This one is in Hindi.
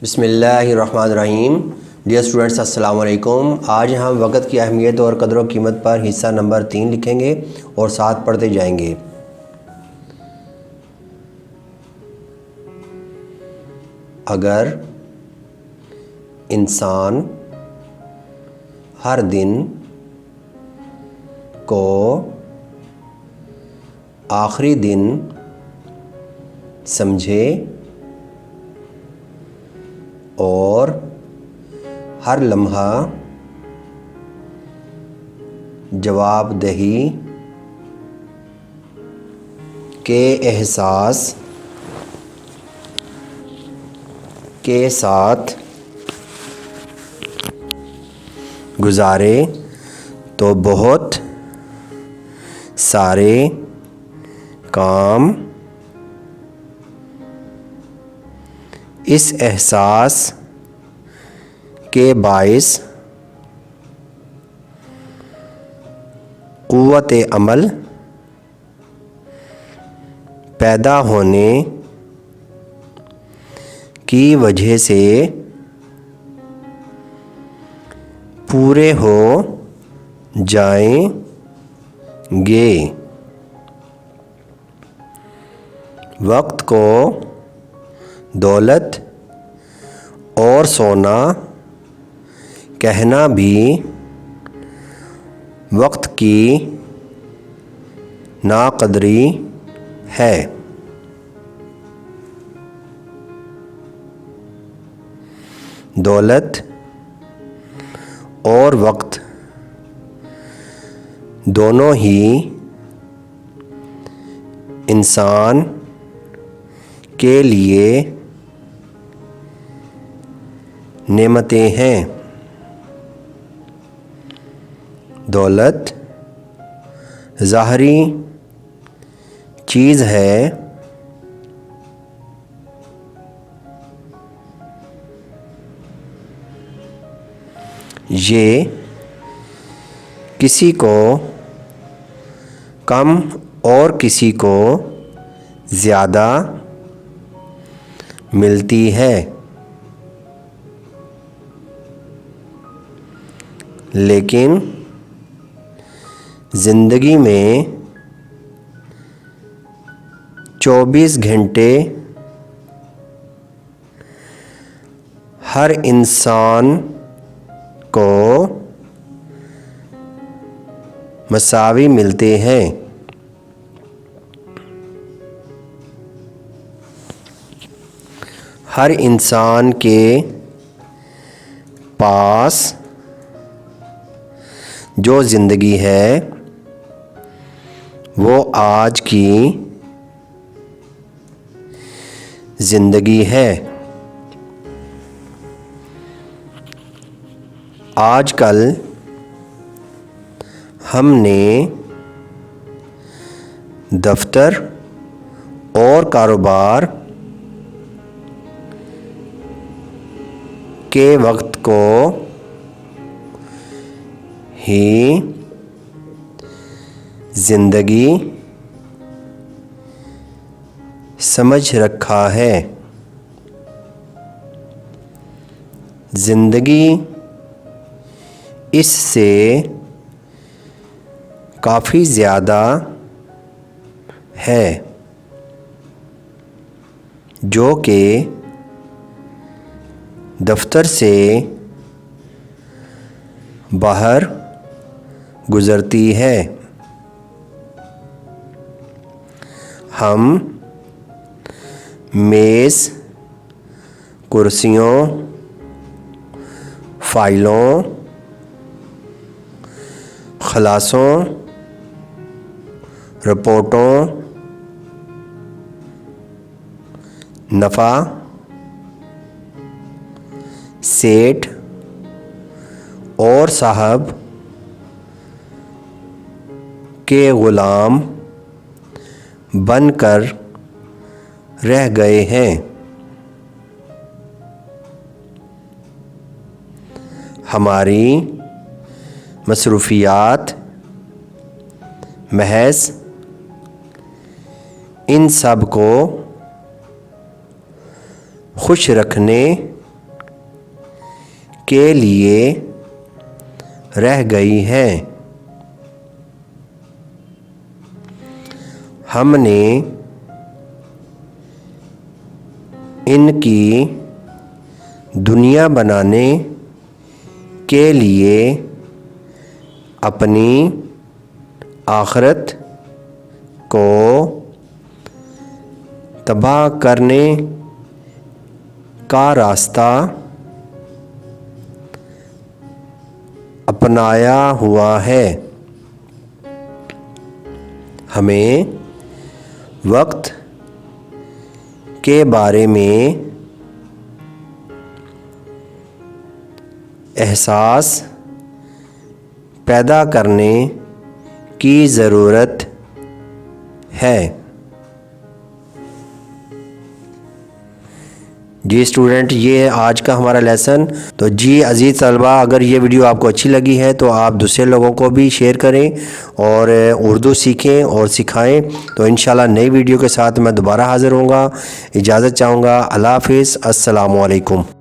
बिस्मिल्लाहिर्रहमानिर्रहीम। डियर स्टूडेंट्स, अस्सलाम वालेकुम। आज हम वक़्त की अहमियत और कदर व कीमत पर हिस्सा नंबर 3 लिखेंगे और साथ पढ़ते जाएंगे। अगर इंसान हर दिन को आखिरी दिन समझे और हर लम्हा जवाबदेही के एहसास के साथ गुजारे तो बहुत सारे काम इस एहसास के बाइस क़ुव्वत अमल पैदा होने की वजह से पूरे हो जाएंगे। वक्त को दौलत और सोना कहना भी वक्त की नाक़दरी है। दौलत और वक्त दोनों ही इंसान के लिए नेमतें हैं। दौलत ज़ाहरी चीज़ है, ये किसी को कम और किसी को ज़्यादा मिलती है, लेकिन ज़िंदगी में 24 घंटे हर इंसान को मसावी मिलते हैं। हर इंसान के पास जो ज़िंदगी है वो आज की ज़िंदगी है। आजकल हमने दफ्तर और कारोबार के वक्त को ही ज़िंदगी समझ रखा है। ज़िंदगी इससे काफ़ी ज़्यादा है, जो कि दफ्तर से बाहर गुज़रती है। हम मेज़, कुर्सियों, फ़ाइलों, खलासों, रिपोर्टों, नफ़ा, सेठ और साहब के ग़ुलाम बनकर रह गए हैं। हमारी मसरूफ़ियात महज इन सब को खुश रखने के लिए रह गई हैं। हमने इनकी दुनिया बनाने के लिए अपनी आखिरत को तबाह करने का रास्ता अपनाया हुआ है। हमें वक्त के बारे में एहसास पैदा करने की ज़रूरत है। जी स्टूडेंट, ये है आज का हमारा लेसन। तो जी अज़ीज़ तलबा, अगर ये वीडियो आपको अच्छी लगी है तो आप दूसरे लोगों को भी शेयर करें और उर्दू सीखें और सिखाएं। तो इंशाल्लाह नई वीडियो के साथ मैं दोबारा हाज़िर होऊंगा। इजाज़त चाहूँगा। अल्लाह हाफ़िज़। अस्सलामु अलैकुम।